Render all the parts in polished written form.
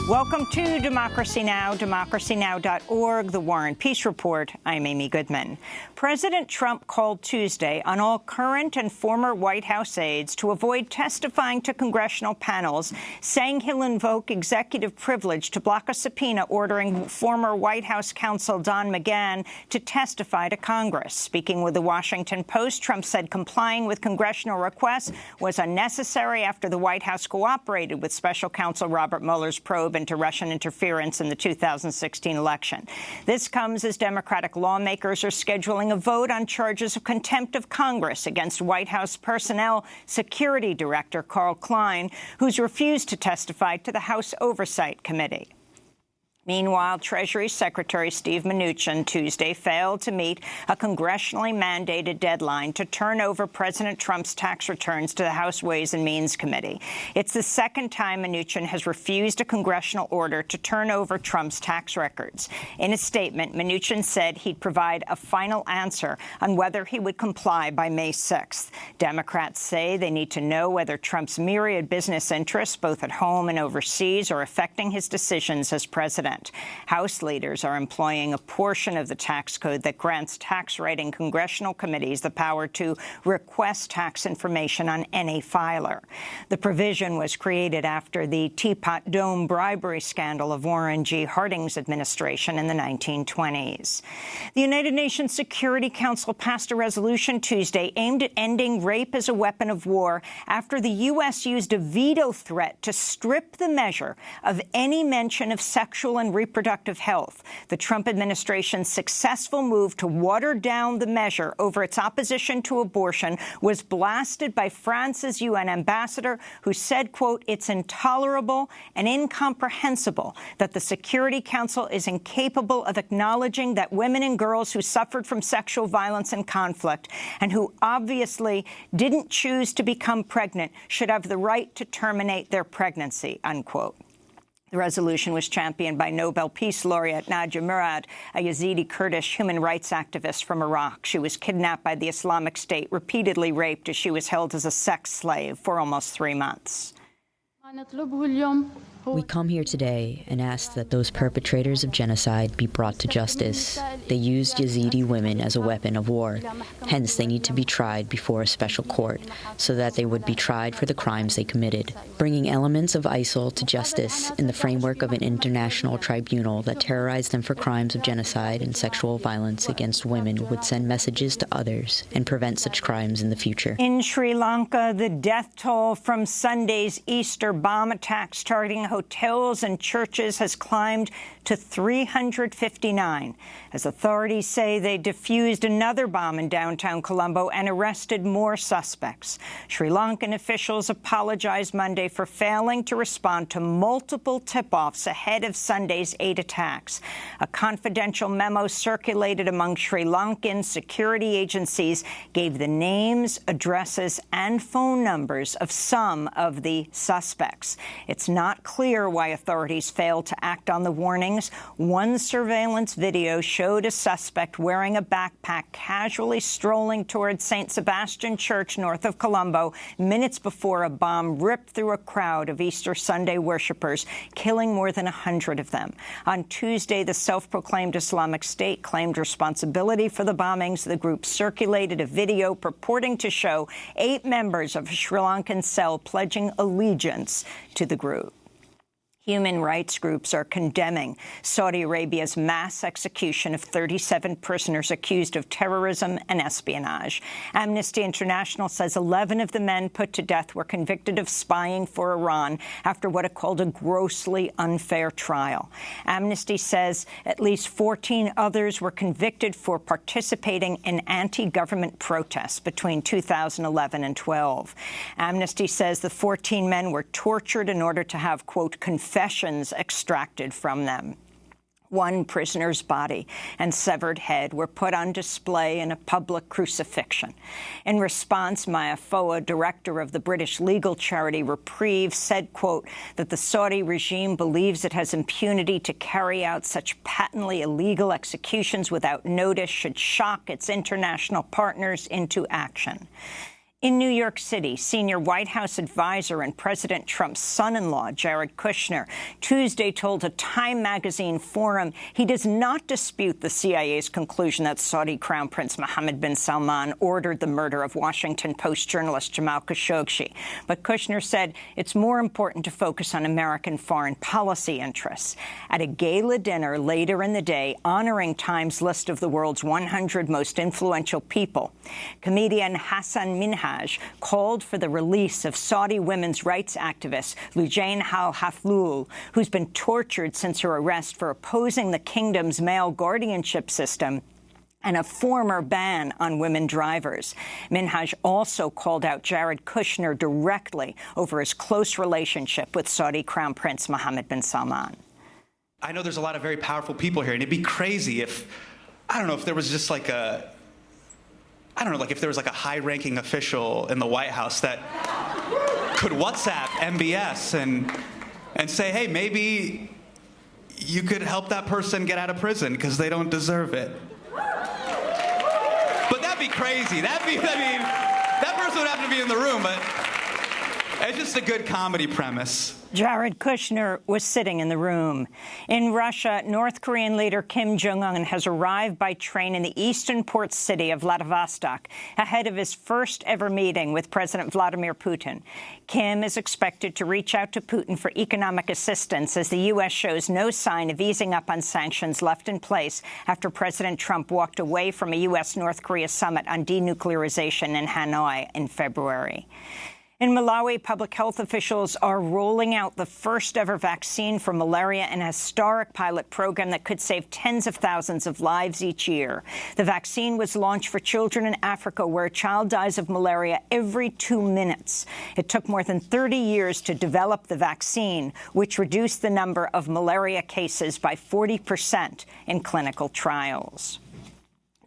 Welcome to Democracy Now!, democracynow.org, The War and Peace Report. I'm Amy Goodman. President Trump called Tuesday on all current and former White House aides to avoid testifying to congressional panels, saying he'll invoke executive privilege to block a subpoena ordering former White House counsel Don McGahn to testify to Congress. Speaking with the Washington Post, Trump said complying with congressional requests was unnecessary after the White House cooperated with special counsel Robert Mueller's probe into Russian interference in the 2016 election. This comes as Democratic lawmakers are scheduling a vote on charges of contempt of Congress against White House Personnel Security Director Carl Klein, who's refused to testify to the House Oversight Committee. Meanwhile, Treasury Secretary Steve Mnuchin Tuesday failed to meet a congressionally mandated deadline to turn over President Trump's tax returns to the House Ways and Means Committee. It's the second time Mnuchin has refused a congressional order to turn over Trump's tax records. In a statement, Mnuchin said he'd provide a final answer on whether he would comply by May 6th. Democrats say they need to know whether Trump's myriad business interests, both at home and overseas, are affecting his decisions as president. House leaders are employing a portion of the tax code that grants tax-writing congressional committees the power to request tax information on any filer. The provision was created after the Teapot Dome bribery scandal of Warren G. Harding's administration in the 1920s. The United Nations Security Council passed a resolution Tuesday aimed at ending rape as a weapon of war after the U.S. used a veto threat to strip the measure of any mention of sexual and reproductive health. The Trump administration's successful move to water down the measure over its opposition to abortion was blasted by France's UN ambassador, who said, quote, "It's intolerable and incomprehensible that the Security Council is incapable of acknowledging that women and girls who suffered from sexual violence and conflict and who obviously didn't choose to become pregnant should have the right to terminate their pregnancy," unquote. The resolution was championed by Nobel Peace Laureate Nadia Murad, a Yazidi Kurdish human rights activist from Iraq. She was kidnapped by the Islamic State, repeatedly raped as she was held as a sex slave for almost 3 months. We come here today and ask that those perpetrators of genocide be brought to justice. They used Yazidi women as a weapon of war. Hence, they need to be tried before a special court so that they would be tried for the crimes they committed. Bringing elements of ISIL to justice in the framework of an international tribunal that terrorized them for crimes of genocide and sexual violence against women would send messages to others and prevent such crimes in the future. In Sri Lanka, the death toll from Sunday's Easter bomb attacks targeting hotels and churches has climbed to 359, as authorities say they defused another bomb in downtown Colombo and arrested more suspects. Sri Lankan officials apologized Monday for failing to respond to multiple tip-offs ahead of Sunday's 8 attacks. A confidential memo circulated among Sri Lankan security agencies gave the names, addresses, and phone numbers of some of the suspects. It's not clear why authorities failed to act on the warnings. One surveillance video showed a suspect wearing a backpack casually strolling toward St. Sebastian Church north of Colombo minutes before a bomb ripped through a crowd of Easter Sunday worshippers, killing more than 100 of them. On Tuesday, the self-proclaimed Islamic State claimed responsibility for the bombings. The group circulated a video purporting to show 8 members of a Sri Lankan cell pledging allegiance to the group. Human rights groups are condemning Saudi Arabia's mass execution of 37 prisoners accused of terrorism and espionage. Amnesty International says 11 of the men put to death were convicted of spying for Iran after what it called a grossly unfair trial. Amnesty says at least 14 others were convicted for participating in anti-government protests between 2011 and 12. Amnesty says the 14 men were tortured in order to have, quote, confessions extracted from them. One prisoner's body and severed head were put on display in a public crucifixion. In response, Maya Foa, director of the British legal charity Reprieve, said, quote, that the Saudi regime believes it has impunity to carry out such patently illegal executions without notice should shock its international partners into action. In New York City, senior White House advisor and President Trump's son-in-law, Jared Kushner, Tuesday told a Time magazine forum he does not dispute the CIA's conclusion that Saudi Crown Prince Mohammed bin Salman ordered the murder of Washington Post journalist Jamal Khashoggi. But Kushner said it's more important to focus on American foreign policy interests. At a gala dinner later in the day honoring Time's list of the world's 100 most influential people, comedian Hassan Minhaj called for the release of Saudi women's rights activist Loujain al-Hafloul, who's been tortured since her arrest for opposing the kingdom's male guardianship system and a former ban on women drivers. Minhaj also called out Jared Kushner directly over his close relationship with Saudi Crown Prince Mohammed bin Salman. I know there's a lot of very powerful people here, and it'd be crazy if, I don't know, if there was just like a, if there was like a high-ranking official in the White House that could WhatsApp MBS and say, hey, maybe you could help that person get out of prison because they don't deserve it. But that'd be crazy. That person would have to be in the room, but it's just a good comedy premise. Jared Kushner was sitting in the room. In Russia, North Korean leader Kim Jongun has arrived by train in the eastern port city of Vladivostok ahead of his first-ever meeting with President Vladimir Putin. Kim is expected to reach out to Putin for economic assistance as the U.S. shows no sign of easing up on sanctions left in place after President Trump walked away from a U.S.-North Korea summit on denuclearization in Hanoi in February. In Malawi, public health officials are rolling out the first-ever vaccine for malaria, an historic pilot program that could save tens of thousands of lives each year. The vaccine was launched for children in Africa, where a child dies of malaria every 2 minutes. It took more than 30 years to develop the vaccine, which reduced the number of malaria cases by 40% in clinical trials.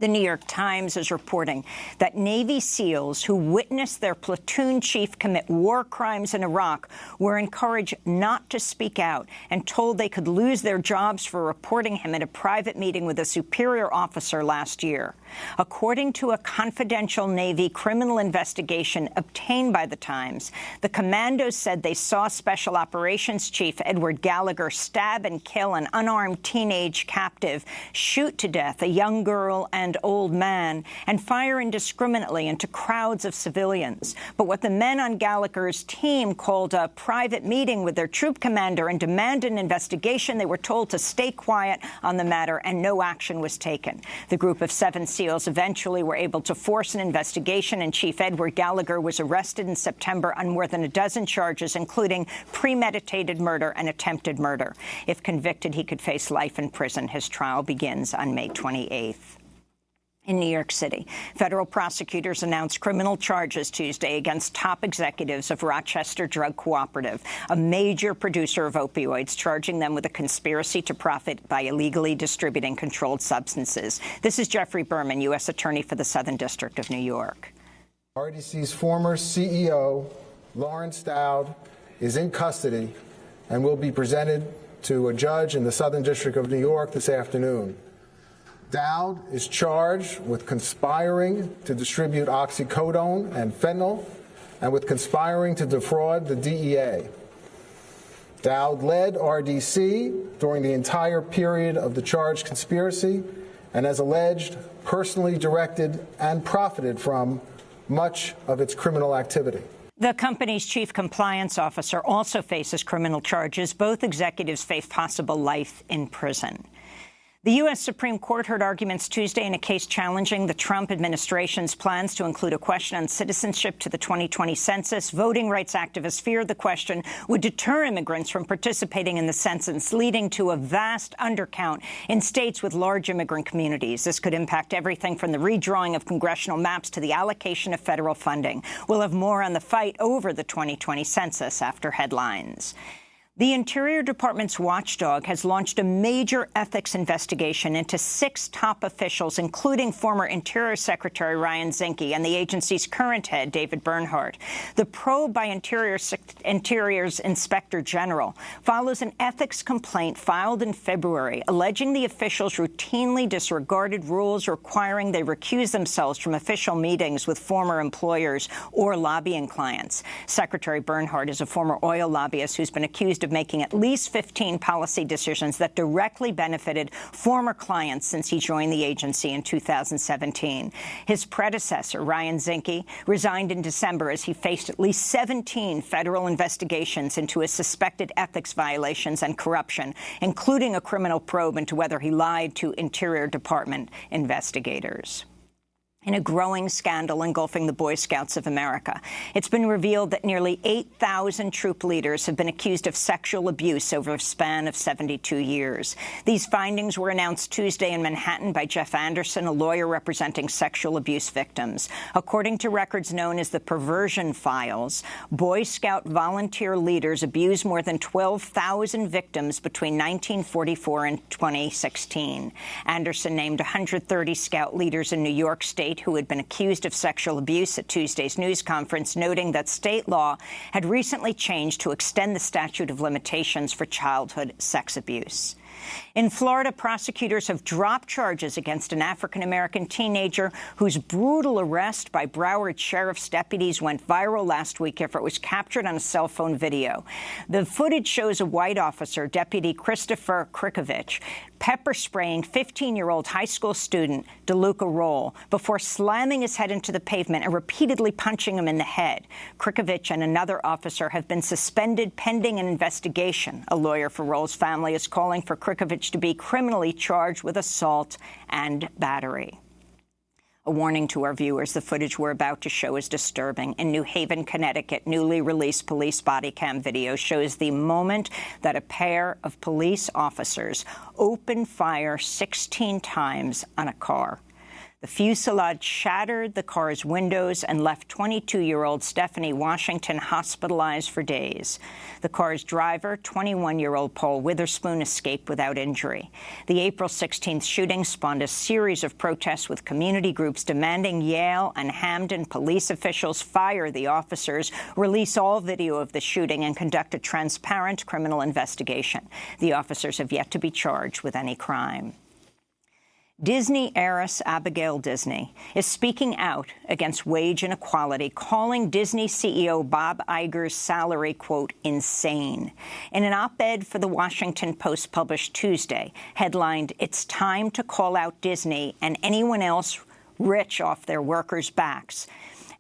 The New York Times is reporting that Navy SEALs who witnessed their platoon chief commit war crimes in Iraq were encouraged not to speak out and told they could lose their jobs for reporting him at a private meeting with a superior officer last year. According to a confidential Navy criminal investigation obtained by the Times, the commandos said they saw Special Operations Chief Edward Gallagher stab and kill an unarmed teenage captive, shoot to death a young girl and old man, and fire indiscriminately into crowds of civilians. But what the men on Gallagher's team called a private meeting with their troop commander and demanded an investigation, they were told to stay quiet on the matter, and no action was taken. The group of 7 SEALs eventually were able to force an investigation, and Chief Edward Gallagher was arrested in September on more than a dozen charges, including premeditated murder and attempted murder. If convicted, he could face life in prison. His trial begins on May 28th. In New York City, federal prosecutors announced criminal charges Tuesday against top executives of Rochester Drug Cooperative, a major producer of opioids, charging them with a conspiracy to profit by illegally distributing controlled substances. This is Jeffrey Berman, U.S. Attorney for the Southern District of New York. RDC's former CEO, Lawrence Dowd, is in custody and will be presented to a judge in the Southern District of New York this afternoon. Dowd is charged with conspiring to distribute oxycodone and fentanyl and with conspiring to defraud the DEA. Dowd led RDC during the entire period of the charged conspiracy and, as alleged, personally directed and profited from much of its criminal activity. The company's chief compliance officer also faces criminal charges. Both executives face possible life in prison. The U.S. Supreme Court heard arguments Tuesday in a case challenging the Trump administration's plans to include a question on citizenship to the 2020 census. Voting rights activists feared the question would deter immigrants from participating in the census, leading to a vast undercount in states with large immigrant communities. This could impact everything from the redrawing of congressional maps to the allocation of federal funding. We'll have more on the fight over the 2020 census after headlines. The Interior Department's watchdog has launched a major ethics investigation into 6 top officials, including former Interior Secretary Ryan Zinke and the agency's current head, David Bernhardt. The probe by Interior's Inspector General follows an ethics complaint filed in February, alleging the officials routinely disregarded rules requiring they recuse themselves from official meetings with former employers or lobbying clients. Secretary Bernhardt is a former oil lobbyist who's been accused of making at least 15 policy decisions that directly benefited former clients since he joined the agency in 2017. His predecessor, Ryan Zinke, resigned in December as he faced at least 17 federal investigations into his suspected ethics violations and corruption, including a criminal probe into whether he lied to Interior Department investigators. In a growing scandal engulfing the Boy Scouts of America, it's been revealed that nearly 8,000 troop leaders have been accused of sexual abuse over a span of 72 years. These findings were announced Tuesday in Manhattan by Jeff Anderson, a lawyer representing sexual abuse victims. According to records known as the Perversion Files, Boy Scout volunteer leaders abused more than 12,000 victims between 1944 and 2016. Anderson named 130 Scout leaders in New York State who had been accused of sexual abuse at Tuesday's news conference, noting that state law had recently changed to extend the statute of limitations for childhood sex abuse. In Florida, prosecutors have dropped charges against an African-American teenager whose brutal arrest by Broward Sheriff's deputies went viral last week after it was captured on a cell phone video. The footage shows a white officer, Deputy Christopher Krikovich, pepper-spraying 15-year-old high school student DeLuca Roll before slamming his head into the pavement and repeatedly punching him in the head. Krikovich and another officer have been suspended pending an investigation. A lawyer for Roll's family is calling for Krikovich to be criminally charged with assault and battery. A warning to our viewers, the footage we're about to show is disturbing. In New Haven, Connecticut, newly released police body cam video shows the moment that a pair of police officers opened fire 16 times on a car. The fusillade shattered the car's windows and left 22-year-old Stephanie Washington hospitalized for days. The car's driver, 21-year-old Paul Witherspoon, escaped without injury. The April 16th shooting spawned a series of protests with community groups demanding Yale and Hamden police officials fire the officers, release all video of the shooting, and conduct a transparent criminal investigation. The officers have yet to be charged with any crime. Disney heiress Abigail Disney is speaking out against wage inequality, calling Disney CEO Bob Iger's salary, quote, insane. In an op-ed for The Washington Post published Tuesday, headlined, "It's time to call out Disney and anyone else rich off their workers' backs,"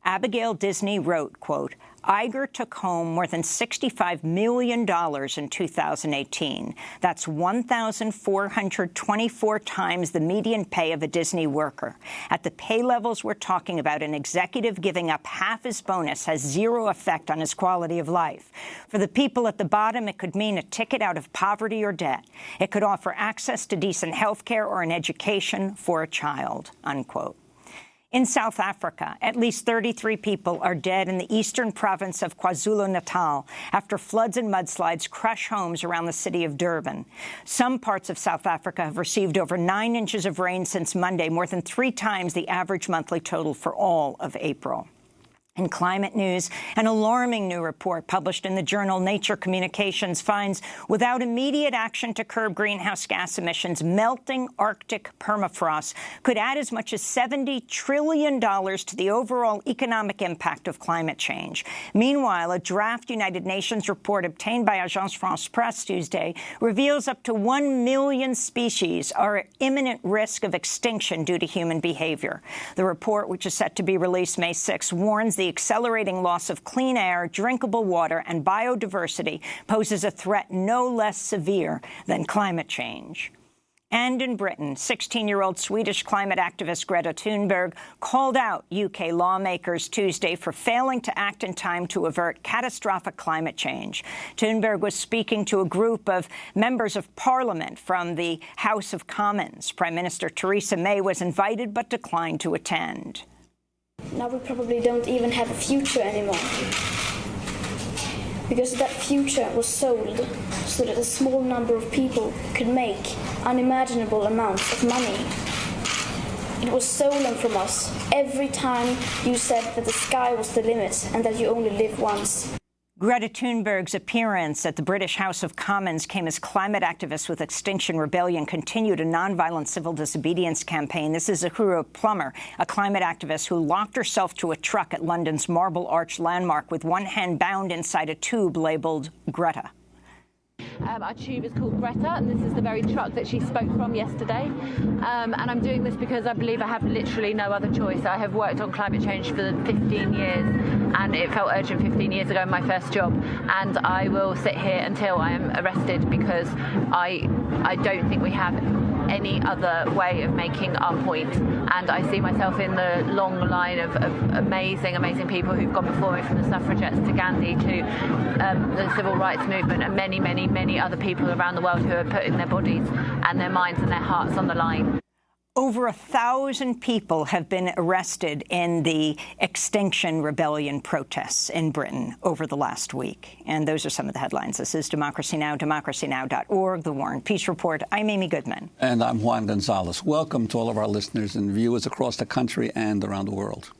Abigail Disney wrote, quote, Iger took home more than $65 million in 2018. That's 1,424 times the median pay of a Disney worker. At the pay levels we're talking about, an executive giving up half his bonus has zero effect on his quality of life. For the people at the bottom, it could mean a ticket out of poverty or debt. It could offer access to decent health care or an education for a child, unquote. In South Africa, at least 33 people are dead in the eastern province of KwaZulu-Natal after floods and mudslides crush homes around the city of Durban. Some parts of South Africa have received over 9 inches of rain since Monday, more than 3 times the average monthly total for all of April. In climate news, an alarming new report published in the journal Nature Communications finds without immediate action to curb greenhouse gas emissions, melting Arctic permafrost could add as much as $70 trillion to the overall economic impact of climate change. Meanwhile, a draft United Nations report obtained by Agence France-Presse Tuesday reveals up to 1 million species are at imminent risk of extinction due to human behavior. The report, which is set to be released May 6, warns the accelerating loss of clean air, drinkable water, and biodiversity poses a threat no less severe than climate change. And in Britain, 16-year-old Swedish climate activist Greta Thunberg called out UK lawmakers Tuesday for failing to act in time to avert catastrophic climate change. Thunberg was speaking to a group of members of Parliament from the House of Commons. Prime Minister Theresa May was invited but declined to attend. Now we probably don't even have a future anymore. because that future was sold so that a small number of people could make unimaginable amounts of money. It was stolen from us every time you said that the sky was the limit and that you only live once. Greta Thunberg's appearance at the British House of Commons came as climate activists with Extinction Rebellion continued a nonviolent civil disobedience campaign. This is Ahura Plummer, a climate activist who locked herself to a truck at London's Marble Arch landmark with one hand bound inside a tube labelled Greta. Our tube is called Greta, and this is the very truck that she spoke from yesterday. And I'm doing this because I believe I have literally no other choice. I have worked on climate change for 15 years, and it felt urgent 15 years ago in my first job. And I will sit here until I am arrested because I don't think we have any other way of making our point. And I see myself in the long line of amazing, amazing people who've gone before me, from the suffragettes to Gandhi to the civil rights movement, and many, many, many other people around the world who are putting their bodies and their minds and their hearts on the line. Over 1,000 people have been arrested in the Extinction Rebellion protests in Britain over the last week. And those are some of the headlines. This is Democracy Now!, democracynow.org, The War and Peace Report. I'm Amy Goodman. And I'm Juan Gonzalez. Welcome to all of our listeners and viewers across the country and around the world.